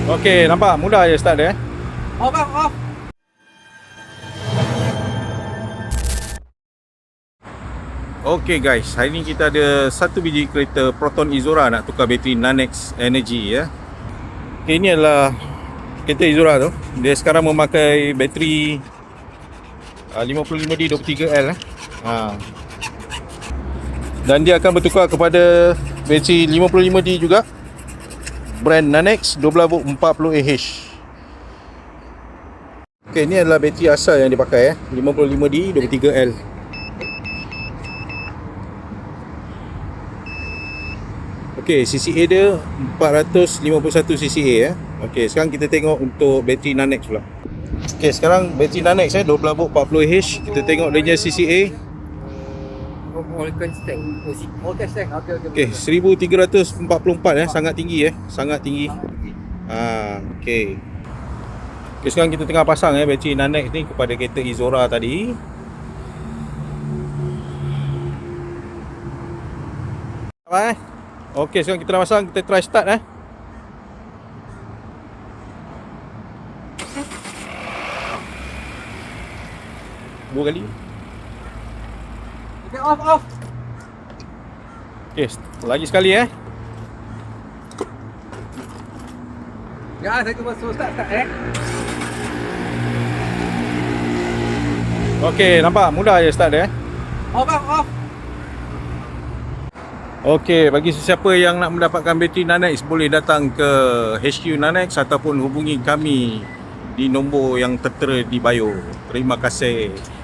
Okey, nampak mudah je start dia. Off bang, off. Okey guys, hari ni kita ada satu biji kereta Proton Izora nak tukar bateri Nanex Energy ya. Okey, ini adalah kereta Izora tu. Dia sekarang memakai bateri 55D 23L Dan dia akan bertukar kepada bateri 55D juga, brand Nanex 12V 40Ah. Okey, ini adalah bateri asal yang dipakai 55D 23L. Okey, CCA dia 451 CCA Okey, sekarang kita tengok untuk bateri Nanex pula. Okey, sekarang bateri Nanex 12V 40Ah. Kita tengok dia punya CCA. Okey, 1344 sangat tinggi sangat tinggi. Okey. Okey, sekarang kita tengah pasang bateri Nanex ni kepada kereta Izora tadi. Okey, sekarang kita dah pasang, kita try start dua kali. Okay, off. Okey, lagi sekali Ya, saya cuba suruh start. Okey, nampak mudah je start dia. Off bang, off. Okey, bagi sesiapa yang nak mendapatkan bateri Nanex, boleh datang ke HQ Nanex ataupun hubungi kami di nombor yang tertera di bio. Terima kasih.